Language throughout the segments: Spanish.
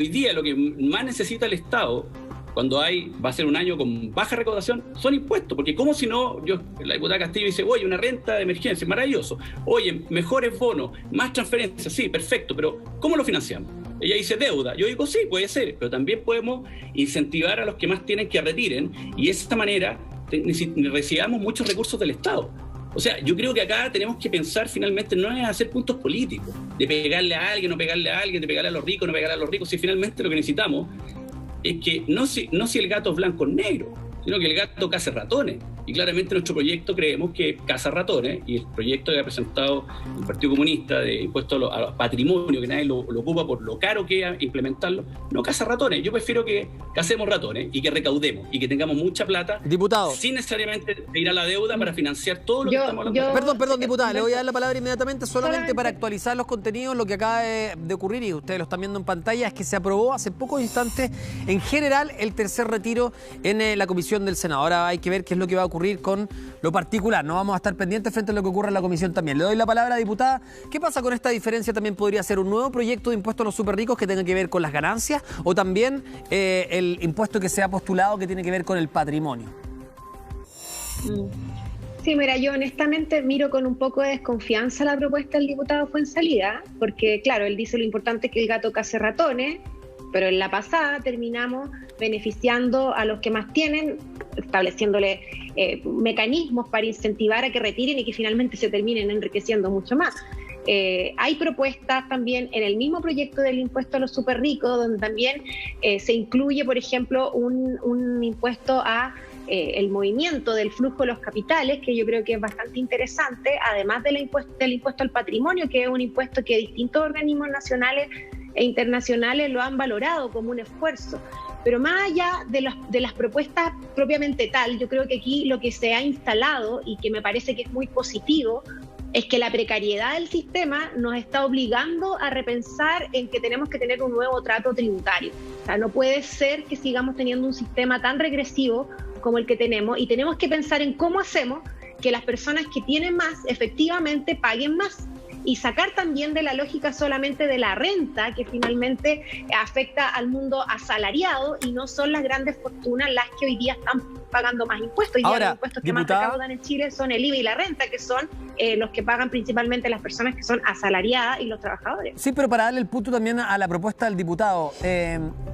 hoy día lo que más necesita el Estado, cuando va a ser un año con baja recaudación, son impuestos, porque como si no, la diputada Castillo dice, oye, una renta de emergencia, maravilloso, oye, mejores bonos, más transferencias, sí, perfecto, pero ¿cómo lo financiamos? Ella dice deuda, yo digo sí, puede ser, pero también podemos incentivar a los que más tienen que retiren, y de esta manera recibamos muchos recursos del Estado. O sea, yo creo que acá tenemos que pensar finalmente no es hacer puntos políticos, de pegarle a alguien, no pegarle a alguien, de pegarle a los ricos, no pegarle a los ricos, si finalmente lo que necesitamos es que no si el gato es blanco o negro, sino que el gato caza ratones. Y claramente nuestro proyecto creemos que caza ratones, y el proyecto que ha presentado el Partido Comunista de impuesto a los patrimonios, que nadie lo ocupa por lo caro que es implementarlo, no caza ratones. Yo prefiero que cacemos ratones y que recaudemos y que tengamos mucha plata, diputado, sin necesariamente ir a la deuda para financiar todo lo que estamos hablando. Perdón, diputada, le voy a dar la palabra inmediatamente, solamente para actualizar los contenidos. Lo que acaba de ocurrir, y ustedes lo están viendo en pantalla, es que se aprobó hace pocos instantes en general el tercer retiro en la comisión del Senado. Ahora hay que ver qué es lo que va a ocurrir con lo particular. No vamos a estar pendientes frente a lo que ocurra en la comisión también. Le doy la palabra, diputada. ¿Qué pasa con esta diferencia? ¿También podría ser un nuevo proyecto de impuesto a los superricos que tenga que ver con las ganancias, o también el impuesto que se ha postulado que tiene que ver con el patrimonio? Sí, mira, yo honestamente miro con un poco de desconfianza la propuesta del diputado Fuenzalida, porque claro, él dice lo importante es que el gato case ratones, pero en la pasada terminamos beneficiando a los que más tienen, estableciéndole mecanismos para incentivar a que retiren y que finalmente se terminen enriqueciendo mucho más. Hay propuestas también en el mismo proyecto del impuesto a los superricos, donde también se incluye, por ejemplo, un impuesto a el movimiento del flujo de los capitales, que yo creo que es bastante interesante, además del impuesto al patrimonio, que es un impuesto que distintos organismos nacionales e internacionales lo han valorado como un esfuerzo. Pero más allá de las propuestas propiamente tal, yo creo que aquí lo que se ha instalado, y que me parece que es muy positivo, es que la precariedad del sistema nos está obligando a repensar en que tenemos que tener un nuevo trato tributario. O sea, no puede ser que sigamos teniendo un sistema tan regresivo como el que tenemos, y tenemos que pensar en cómo hacemos que las personas que tienen más efectivamente paguen más, y sacar también de la lógica solamente de la renta, que finalmente afecta al mundo asalariado, y no son las grandes fortunas las que hoy día están pagando más impuestos. Hoy día los impuestos que más recaudan en Chile son el IVA y la renta, que son los que pagan principalmente las personas que son asalariadas y los trabajadores. Sí, pero para darle el punto también a la propuesta del diputado,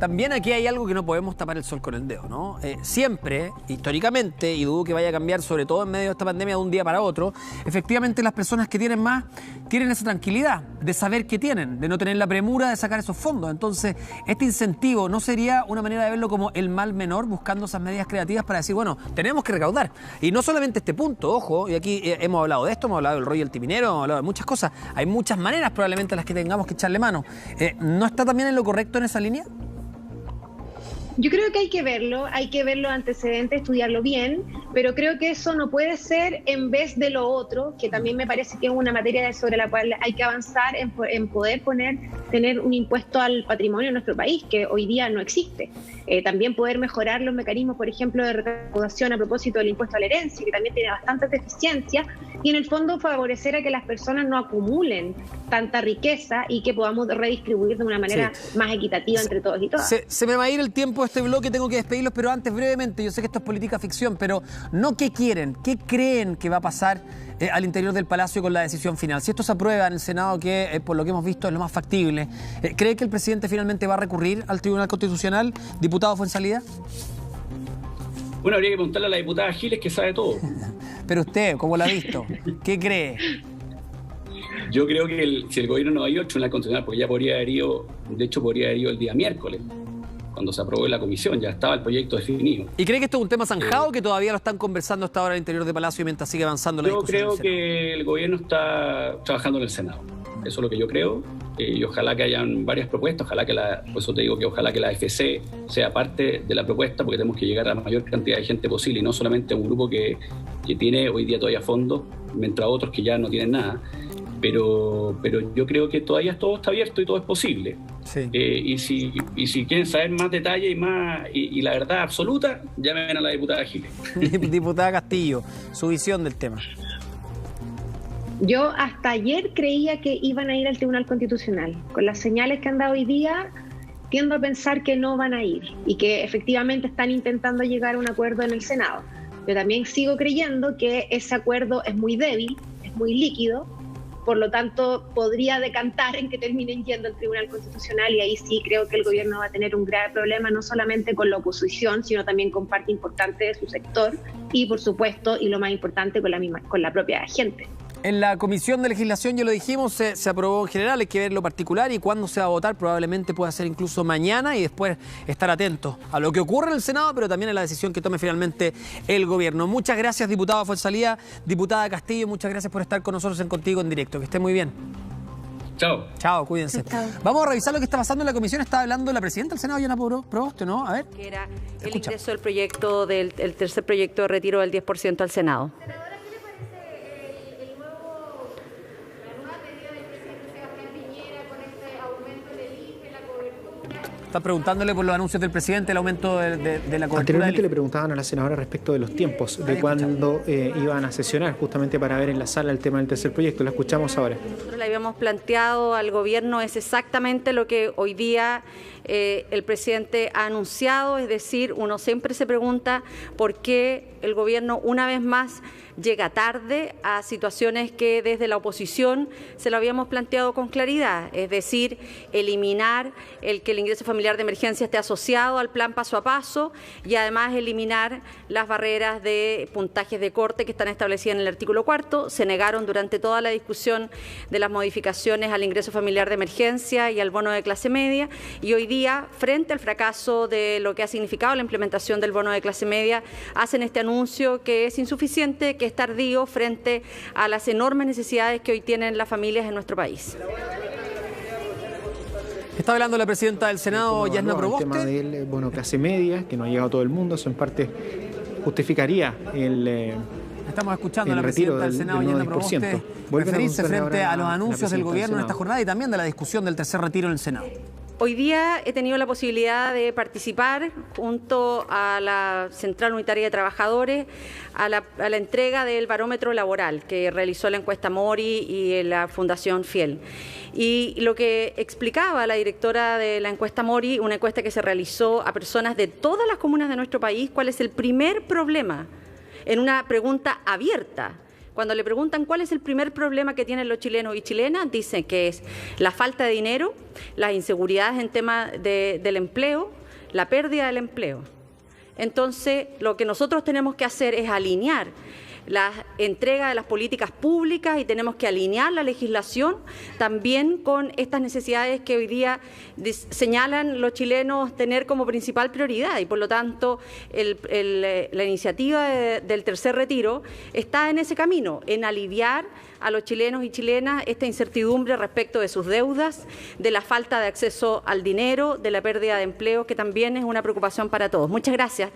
también aquí hay algo que no podemos tapar el sol con el dedo, ¿no? Siempre, históricamente, y dudo que vaya a cambiar, sobre todo en medio de esta pandemia de un día para otro, efectivamente las personas que tienen más tienen esa tranquilidad de saber que tienen, de no tener la premura de sacar esos fondos. Entonces, este incentivo no sería una manera de verlo como el mal menor, buscando esas medidas creativas para decir, bueno, tenemos que recaudar. Y no solamente este punto, ojo, y aquí hemos hablado de esto, hemos hablado del royalty minero, hemos hablado de muchas cosas. Hay muchas maneras probablemente a las que tengamos que echarle mano. ¿No está también en lo correcto en esa línea? Yo creo que hay que verlo antecedentes, estudiarlo bien, pero creo que eso no puede ser en vez de lo otro, que también me parece que es una materia sobre la cual hay que avanzar en poder tener un impuesto al patrimonio en nuestro país, que hoy día no existe. También poder mejorar los mecanismos, por ejemplo, de recaudación a propósito del impuesto a la herencia, que también tiene bastantes deficiencias, y en el fondo favorecer a que las personas no acumulen tanta riqueza y que podamos redistribuir de una manera más equitativa entre todos y todas. Se me va a ir el tiempo de este bloque, tengo que despedirlos, pero antes brevemente, yo sé que esto es política ficción, pero no qué quieren, qué creen que va a pasar al interior del Palacio con la decisión final. Si esto se aprueba en el Senado, que por lo que hemos visto es lo más factible, ¿cree que el presidente finalmente va a recurrir al Tribunal Constitucional? Diputado Fuenzalida. Bueno, habría que preguntarle a la diputada Giles, que sabe todo. Pero usted, ¿cómo lo ha visto? ¿Qué cree? Yo creo que si el gobierno no ha ido al Tribunal Constitucional, porque ya podría haber ido, de hecho podría haber ido el día miércoles, cuando se aprobó en la comisión, ya estaba el proyecto definido. ¿Y cree que esto es un tema zanjado que todavía lo están conversando hasta ahora al interior del Palacio mientras sigue avanzando la discusión? Yo creo que el gobierno está trabajando en el Senado. Eso es lo que yo creo. Y ojalá que hayan varias propuestas, por eso te digo que ojalá que la AFC sea parte de la propuesta, porque tenemos que llegar a la mayor cantidad de gente posible y no solamente a un grupo que tiene hoy día todavía fondos, mientras otros que ya no tienen nada. Pero yo creo que todavía todo está abierto y todo es posible. Sí. Y si quieren saber más detalle y la verdad absoluta, llamen a la diputada Giles. Diputada Castillo, su visión del tema. Yo hasta ayer creía que iban a ir al Tribunal Constitucional. Con las señales que han dado hoy día, tiendo a pensar que no van a ir y que efectivamente están intentando llegar a un acuerdo en el Senado. Pero también sigo creyendo que ese acuerdo es muy débil, es muy líquido, por lo tanto podría decantar en que terminen yendo al Tribunal Constitucional, y ahí sí creo que el gobierno va a tener un grave problema, no solamente con la oposición, sino también con parte importante de su sector y, por supuesto, y lo más importante, con la propia gente. En la Comisión de Legislación, ya lo dijimos, se aprobó en general, hay que ver lo particular y cuándo se va a votar, probablemente pueda ser incluso mañana, y después estar atentos a lo que ocurre en el Senado, pero también a la decisión que tome finalmente el gobierno. Muchas gracias, diputado Fuenzalía, diputada Castillo, muchas gracias por estar con nosotros en Contigo en Directo. Que esté muy bien. Chao. Chao, cuídense. Chao. Vamos a revisar lo que está pasando en la comisión. Estaba hablando la presidenta del Senado, Yana Proboste, ¿no? A ver. Que era el ingreso del proyecto, el tercer proyecto de retiro del 10% al Senado. Está preguntándole por los anuncios del presidente, el aumento de la cobertura. Anteriormente le preguntaban a la senadora respecto de los tiempos, de cuándo iban a sesionar, justamente para ver en la sala el tema del tercer proyecto. La escuchamos ahora. Nosotros le habíamos planteado al gobierno es exactamente lo que hoy día el presidente ha anunciado, es decir, uno siempre se pregunta por qué el gobierno una vez más llega tarde a situaciones que desde la oposición se lo habíamos planteado con claridad, es decir, eliminar el que el ingreso familiar de emergencia esté asociado al plan paso a paso y además eliminar las barreras de puntajes de corte que están establecidas en el artículo 4. Se negaron durante toda la discusión de las modificaciones al ingreso familiar de emergencia y al bono de clase media, y hoy día, frente al fracaso de lo que ha significado la implementación del bono de clase media, hacen este anuncio que es insuficiente, que es tardío frente a las enormes necesidades que hoy tienen las familias en nuestro país. Está hablando la presidenta del Senado, Yana Proboste. El tema del bono clase media, que no ha llegado a todo el mundo, eso en parte justificaría Estamos escuchando a la retiro presidenta del Senado, Yana Proboste, referirse frente a los anuncios del gobierno en esta jornada y también de la discusión del tercer retiro en el Senado. Hoy día he tenido la posibilidad de participar junto a la Central Unitaria de Trabajadores a la entrega del barómetro laboral que realizó la encuesta Mori y la Fundación Fiel. Y lo que explicaba la directora de la encuesta Mori, una encuesta que se realizó a personas de todas las comunas de nuestro país, cuál es el primer problema, en una pregunta abierta. Cuando le preguntan cuál es el primer problema que tienen los chilenos y chilenas, dicen que es la falta de dinero, las inseguridades en tema del empleo, la pérdida del empleo. Entonces, lo que nosotros tenemos que hacer es alinear la entrega de las políticas públicas y tenemos que alinear la legislación también con estas necesidades que hoy día señalan los chilenos tener como principal prioridad, y por lo tanto la iniciativa del tercer retiro está en ese camino, en aliviar a los chilenos y chilenas esta incertidumbre respecto de sus deudas, de la falta de acceso al dinero, de la pérdida de empleo, que también es una preocupación para todos. Muchas gracias.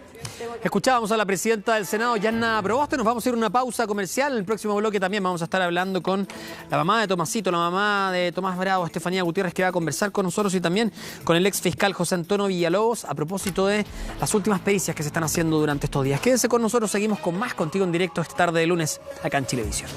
Escuchábamos a la presidenta del Senado, Yana Proboste. Nos vamos a ir a una pausa comercial. En el próximo bloque también vamos a estar hablando con la mamá de Tomasito, la mamá de Tomás Bravo, Estefanía Gutiérrez, que va a conversar con nosotros, y también con el ex fiscal José Antonio Villalobos a propósito de las últimas pericias que se están haciendo durante estos días. Quédense con nosotros, seguimos con más Contigo en Directo esta tarde de lunes acá en Chilevisión.